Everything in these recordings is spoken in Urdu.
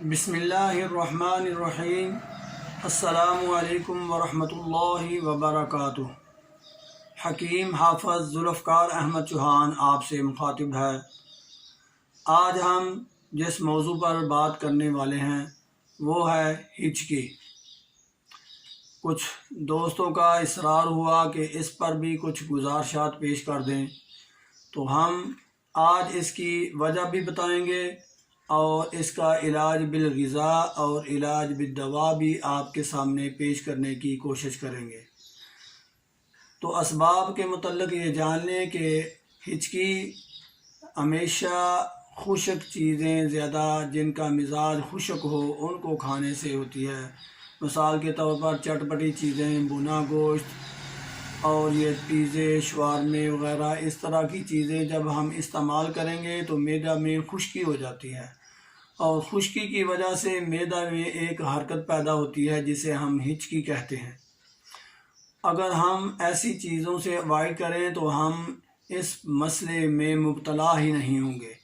بسم اللہ الرحمن الرحیم۔ السلام علیکم ورحمۃ اللہ وبرکاتہ۔ حکیم حافظ ذوالفقار احمد چوہان آپ سے مخاطب ہے۔ آج ہم جس موضوع پر بات کرنے والے ہیں وہ ہے ہچکی۔ کچھ دوستوں کا اصرار ہوا کہ اس پر بھی کچھ گزارشات پیش کر دیں، تو ہم آج اس کی وجہ بھی بتائیں گے اور اس کا علاج بالغذاء اور علاج بالدوا بھی آپ کے سامنے پیش کرنے کی کوشش کریں گے۔ تو اسباب کے متعلق یہ جان لیں کہ ہچکی ہمیشہ خشک چیزیں زیادہ جن کا مزاج خشک ہو ان کو کھانے سے ہوتی ہے۔ مثال کے طور پر چٹپٹی چیزیں، بنا گوشت اور یہ پیزے، شوارمے وغیرہ اس طرح کی چیزیں جب ہم استعمال کریں گے تو معدہ میں خشکی ہو جاتی ہے، اور خشکی کی وجہ سے معدہ میں ایک حرکت پیدا ہوتی ہے جسے ہم ہچکی کہتے ہیں۔ اگر ہم ایسی چیزوں سے اوائڈ کریں تو ہم اس مسئلے میں مبتلا ہی نہیں ہوں گے،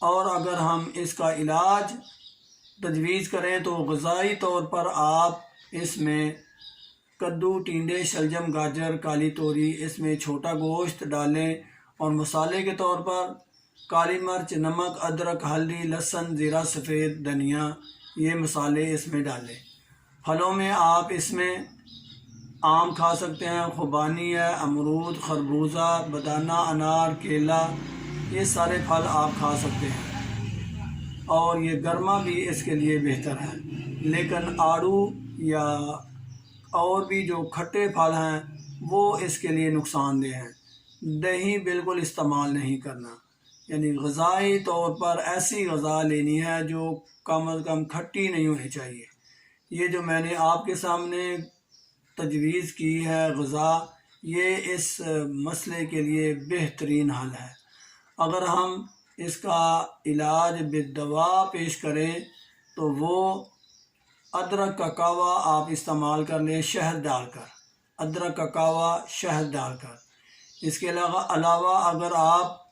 اور اگر ہم اس کا علاج تجویز کریں تو غذائی طور پر آپ اس میں کدو، ٹینڈے، شلجم، گاجر، کالی توری، اس میں چھوٹا گوشت ڈالیں، اور مسالے کے طور پر کالی مرچ، نمک، ادرک، ہلدی، لہسن، زیرہ سفید، دھنیا، یہ مسالے اس میں ڈالیں۔ پھلوں میں آپ اس میں آم کھا سکتے ہیں، خوبانی ہے، امرود، خربوزہ، بدانہ، انار، کیلا، یہ سارے پھل آپ کھا سکتے ہیں، اور یہ گرما بھی اس کے لیے بہتر ہے۔ لیکن آڑو یا اور بھی جو کھٹے پھل ہیں وہ اس کے لیے نقصان دہ ہیں۔ دہی بالکل استعمال نہیں کرنا، یعنی غذائی طور پر ایسی غذا لینی ہے جو کم از کم کھٹی نہیں ہونی چاہیے۔ یہ جو میں نے آپ کے سامنے تجویز کی ہے غذا، یہ اس مسئلے کے لیے بہترین حل ہے۔ اگر ہم اس کا علاج بالدوا پیش کریں تو وہ ادرک کا کہوہ آپ استعمال کر لیں، شہد ڈال کر، ادرک کا کہوہ شہد ڈال کر۔ اس کے علاوہ اگر آپ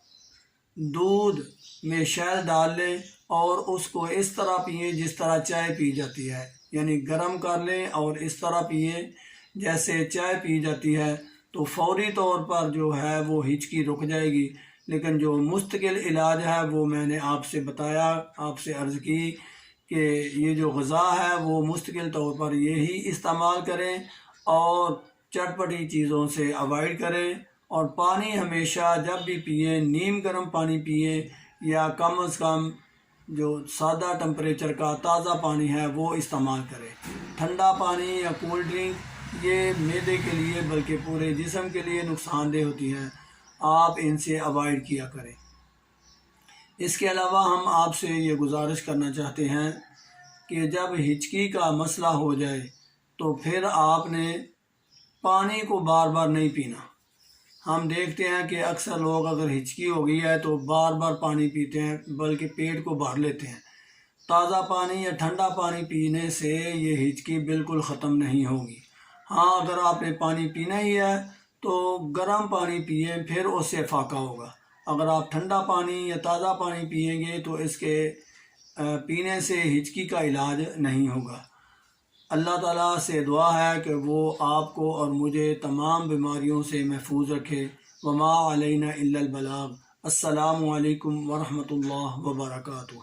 دودھ میں شہد ڈال لیں اور اس کو اس طرح پئیں جس طرح چائے پی جاتی ہے، یعنی گرم کر لیں اور اس طرح پئیں جیسے چائے پی جاتی ہے، تو فوری طور پر جو ہے وہ ہچکی رک جائے گی۔ لیکن جو مستقل علاج ہے وہ میں نے آپ سے بتایا، آپ سے عرض کی کہ یہ جو غذا ہے وہ مستقل طور پر یہی استعمال کریں اور چٹپٹی چیزوں سے اوائڈ کریں، اور پانی ہمیشہ جب بھی پئیں نیم گرم پانی پئیں، یا کم از کم جو سادہ ٹمپریچر کا تازہ پانی ہے وہ استعمال کریں۔ ٹھنڈا پانی یا کول ڈرنک یہ معدے کے لیے بلکہ پورے جسم کے لیے نقصان دہ ہوتی ہیں، آپ ان سے اوائڈ کیا کریں۔ اس کے علاوہ ہم آپ سے یہ گزارش کرنا چاہتے ہیں کہ جب ہچکی کا مسئلہ ہو جائے تو پھر آپ نے پانی کو بار بار نہیں پینا۔ ہم دیکھتے ہیں کہ اکثر لوگ اگر ہچکی ہو گئی ہے تو بار بار پانی پیتے ہیں، بلکہ پیٹ کو بھر لیتے ہیں۔ تازہ پانی یا ٹھنڈا پانی پینے سے یہ ہچکی بالکل ختم نہیں ہوگی۔ ہاں، اگر آپ نے پانی پینا ہی ہے تو گرم پانی پئیں، پھر اس سے فاقہ ہوگا۔ اگر آپ ٹھنڈا پانی یا تازہ پانی پئیں گے تو اس کے پینے سے ہچکی کا علاج نہیں ہوگا۔ اللہ تعالیٰ سے دعا ہے کہ وہ آپ کو اور مجھے تمام بیماریوں سے محفوظ رکھے۔ وما علینا الا البلاغ۔ السلام علیکم ورحمۃ اللہ وبرکاتہ۔